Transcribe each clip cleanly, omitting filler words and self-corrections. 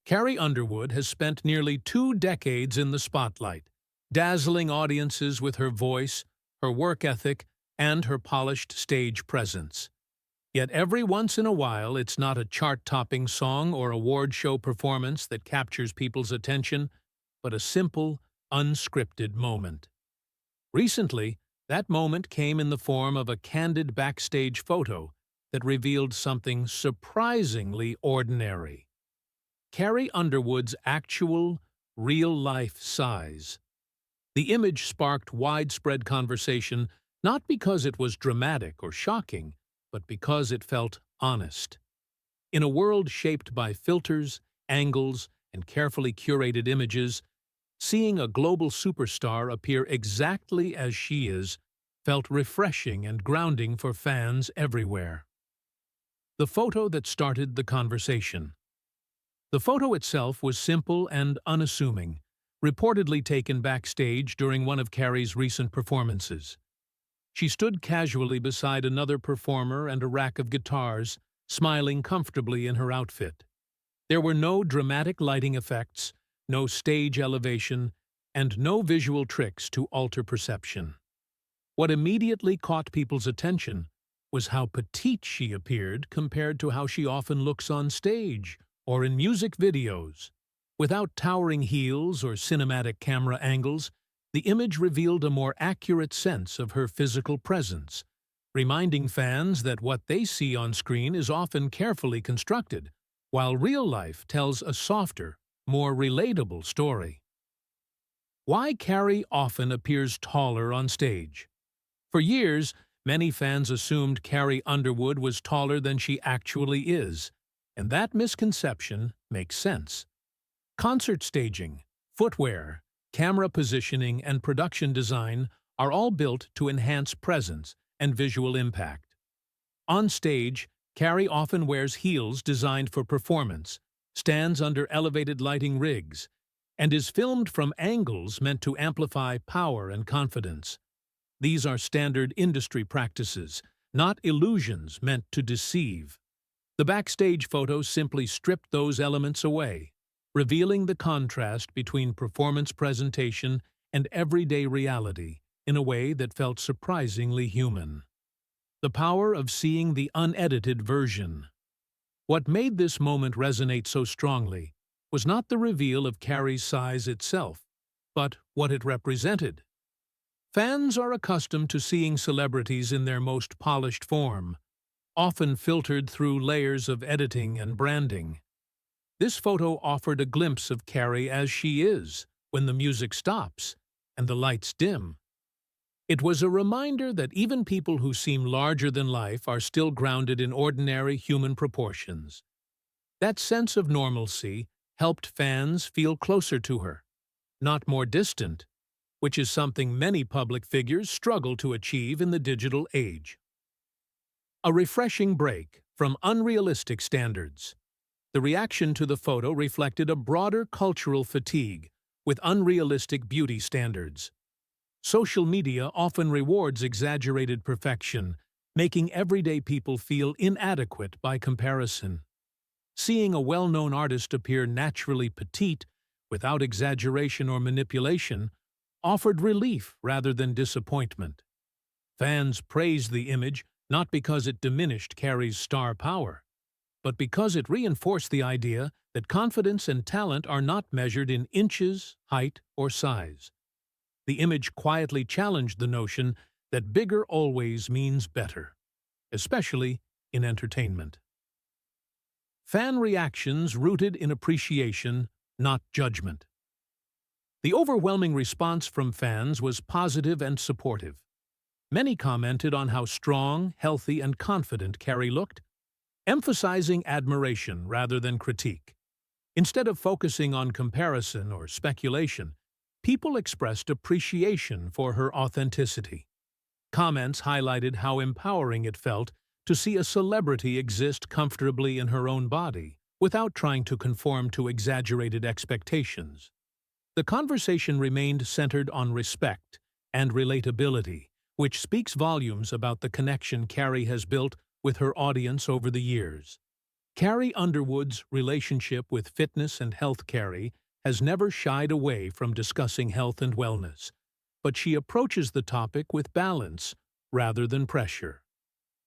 Carrie Underwood has spent nearly 2 decades in the spotlight, dazzling audiences with her voice, her work ethic, and her polished stage presence. Yet every once in a while, it's not a chart-topping song or award show performance that captures people's attention, but a simple, unscripted moment. Recently, that moment came in the form of a candid backstage photo that revealed something surprisingly ordinary. Carrie Underwood's actual, real-life size. The image sparked widespread conversation not because it was dramatic or shocking, but because it felt honest. In a world shaped by filters, angles, and carefully curated images, seeing a global superstar appear exactly as she is felt refreshing and grounding for fans everywhere. The photo that started the conversation. The photo itself was simple and unassuming, reportedly taken backstage during one of Carrie's recent performances. She stood casually beside another performer and a rack of guitars, smiling comfortably in her outfit. There were no dramatic lighting effects, no stage elevation, and no visual tricks to alter perception. What immediately caught people's attention was how petite she appeared compared to how she often looks on stage or in music videos. Without towering heels or cinematic camera angles, the image revealed a more accurate sense of her physical presence, reminding fans that what they see on screen is often carefully constructed, while real life tells a softer, more relatable story. Why Carrie often appears taller on stage? For years, many fans assumed Carrie Underwood was taller than she actually is, and that misconception makes sense. Concert staging, footwear, camera positioning, and production design are all built to enhance presence and visual impact. On stage, Carrie often wears heels designed for performance, stands under elevated lighting rigs, and is filmed from angles meant to amplify power and confidence. These are standard industry practices, not illusions meant to deceive. The backstage photo simply stripped those elements away, revealing the contrast between performance presentation and everyday reality in a way that felt surprisingly human. The power of seeing the unedited version. What made this moment resonate so strongly was not the reveal of Carrie's size itself, but what it represented. Fans are accustomed to seeing celebrities in their most polished form, often filtered through layers of editing and branding. This photo offered a glimpse of Carrie as she is when the music stops and the lights dim. It was a reminder that even people who seem larger than life are still grounded in ordinary human proportions. That sense of normalcy helped fans feel closer to her, not more distant, which is something many public figures struggle to achieve in the digital age. A refreshing break from unrealistic standards. The reaction to the photo reflected a broader cultural fatigue with unrealistic beauty standards. Social media often rewards exaggerated perfection, making everyday people feel inadequate by comparison. Seeing a well-known artist appear naturally petite, without exaggeration or manipulation, offered relief rather than disappointment. Fans praised the image not because it diminished Carrie's star power, but because it reinforced the idea that confidence and talent are not measured in inches, height, or size. The image quietly challenged the notion that bigger always means better, especially in entertainment. Fan reactions rooted in appreciation, not judgment. The overwhelming response from fans was positive and supportive. Many commented on how strong, healthy, and confident Carrie looked, emphasizing admiration rather than critique. Instead of focusing on comparison or speculation, people expressed appreciation for her authenticity. Comments highlighted how empowering it felt to see a celebrity exist comfortably in her own body, without trying to conform to exaggerated expectations. The conversation remained centered on respect and relatability, which speaks volumes about the connection Carrie has built with her audience over the years. Carrie Underwood's relationship with fitness and health. Carrie has never shied away from discussing health and wellness, but she approaches the topic with balance rather than pressure.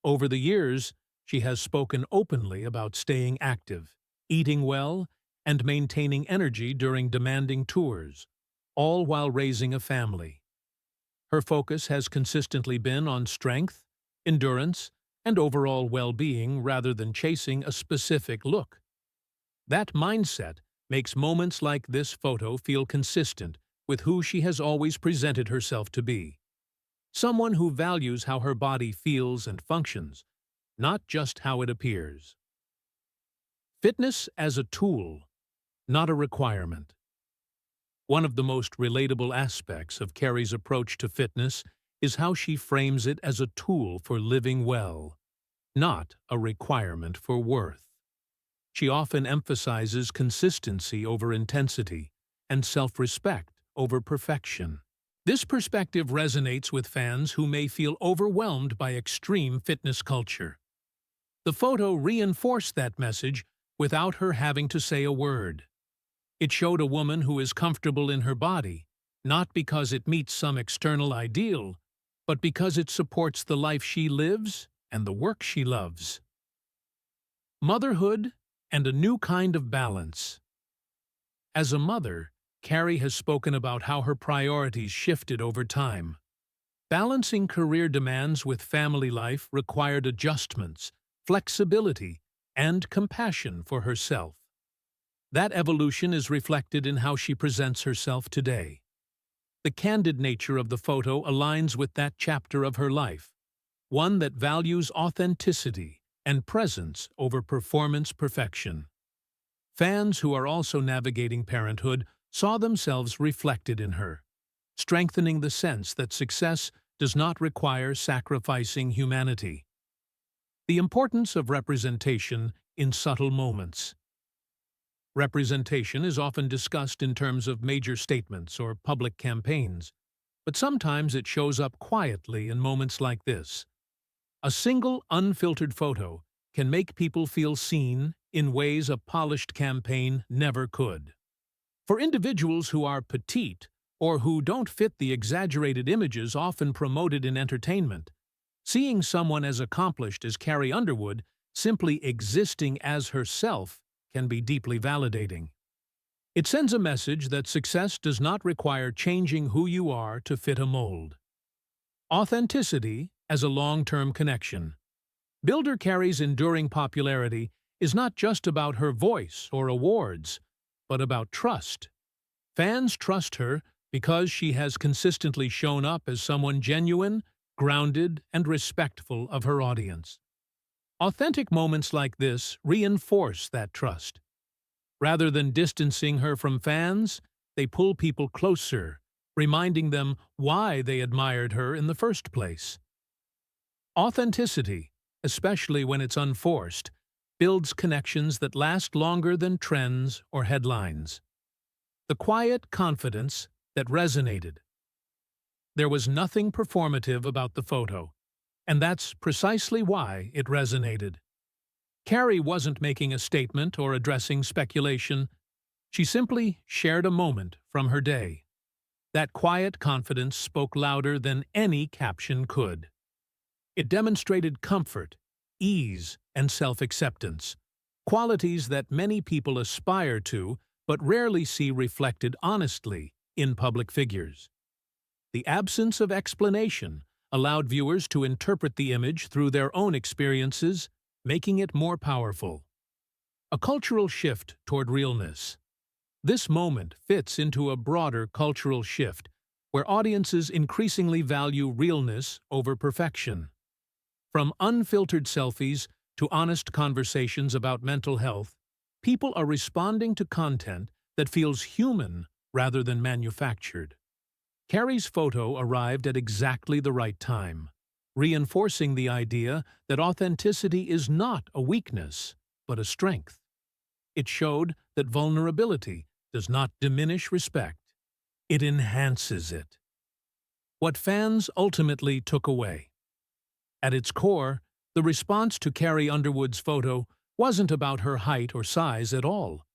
Over the years, she has spoken openly about staying active, eating well, and maintaining energy during demanding tours, all while raising a family. Her focus has consistently been on strength, endurance, and overall well-being rather than chasing a specific look. That mindset makes moments like this photo feel consistent with who she has always presented herself to be. Someone who values how her body feels and functions, not just how it appears. Fitness as a tool, not a requirement. One of the most relatable aspects of Carrie's approach to fitness is how she frames it as a tool for living well, not a requirement for worth. She often emphasizes consistency over intensity and self-respect over perfection. This perspective resonates with fans who may feel overwhelmed by extreme fitness culture. The photo reinforced that message without her having to say a word. It showed a woman who is comfortable in her body, not because it meets some external ideal, but because it supports the life she lives and the work she loves. Motherhood and a new kind of balance. As a mother, Carrie has spoken about how her priorities shifted over time. Balancing career demands with family life required adjustments, flexibility, and compassion for herself. That evolution is reflected in how she presents herself today. The candid nature of the photo aligns with that chapter of her life, one that values authenticity and presence over performance perfection. Fans who are also navigating parenthood saw themselves reflected in her, strengthening the sense that success does not require sacrificing humanity. The importance of representation in subtle moments. Representation is often discussed in terms of major statements or public campaigns, but sometimes it shows up quietly in moments like this. A single, unfiltered photo can make people feel seen in ways a polished campaign never could. For individuals who are petite or who don't fit the exaggerated images often promoted in entertainment, seeing someone as accomplished as Carrie Underwood simply existing as herself can be deeply validating. It sends a message that success does not require changing who you are to fit a mold. Authenticity as a long-term connection. Builder Carrie's enduring popularity is not just about her voice or awards, but about trust. Fans trust her because she has consistently shown up as someone genuine, grounded, and respectful of her audience. Authentic moments like this reinforce that trust. Rather than distancing her from fans, they pull people closer, reminding them why they admired her in the first place. Authenticity, especially when it's unforced, builds connections that last longer than trends or headlines. The quiet confidence that resonated. There was nothing performative about the photo, and that's precisely why it resonated. Carrie wasn't making a statement or addressing speculation. She simply shared a moment from her day. That quiet confidence spoke louder than any caption could. It demonstrated comfort, ease, and self-acceptance, qualities that many people aspire to but rarely see reflected honestly in public figures. The absence of explanation allowed viewers to interpret the image through their own experiences, making it more powerful. A cultural shift toward realness. This moment fits into a broader cultural shift where audiences increasingly value realness over perfection. From unfiltered selfies to honest conversations about mental health, people are responding to content that feels human rather than manufactured. Carrie's photo arrived at exactly the right time, reinforcing the idea that authenticity is not a weakness, but a strength. It showed that vulnerability does not diminish respect, it enhances it. What fans ultimately took away. At its core, the response to Carrie Underwood's photo wasn't about her height or size at all.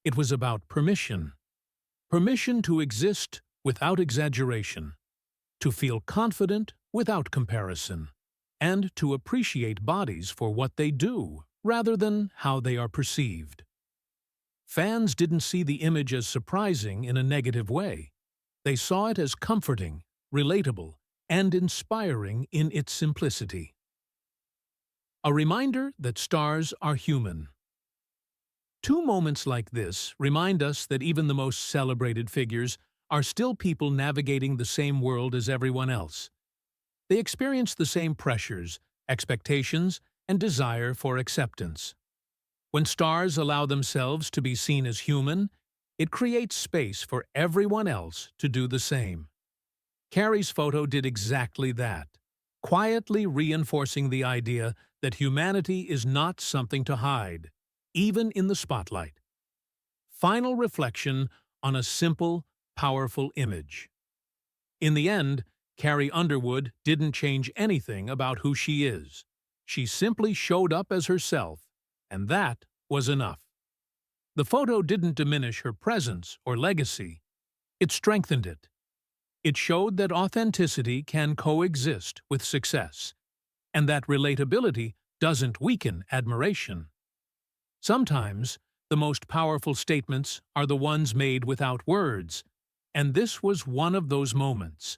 It was about permission. Permission to exist without exaggeration, to feel confident without comparison, and to appreciate bodies for what they do rather than how they are perceived. Fans didn't see the image as surprising in a negative way. They saw it as comforting, relatable, and inspiring in its simplicity. A reminder that stars are human. Two moments like this remind us that even the most celebrated figures are still people navigating the same world as everyone else. They experience the same pressures, expectations, and desire for acceptance. When stars allow themselves to be seen as human, it creates space for everyone else to do the same. Carrie's photo did exactly that, quietly reinforcing the idea that humanity is not something to hide, even in the spotlight. Final reflection on a simple, powerful image. In the end, Carrie Underwood didn't change anything about who she is. She simply showed up as herself, and that was enough. The photo didn't diminish her presence or legacy. It strengthened it. It showed that authenticity can coexist with success, and that relatability doesn't weaken admiration. Sometimes, the most powerful statements are the ones made without words, and this was one of those moments.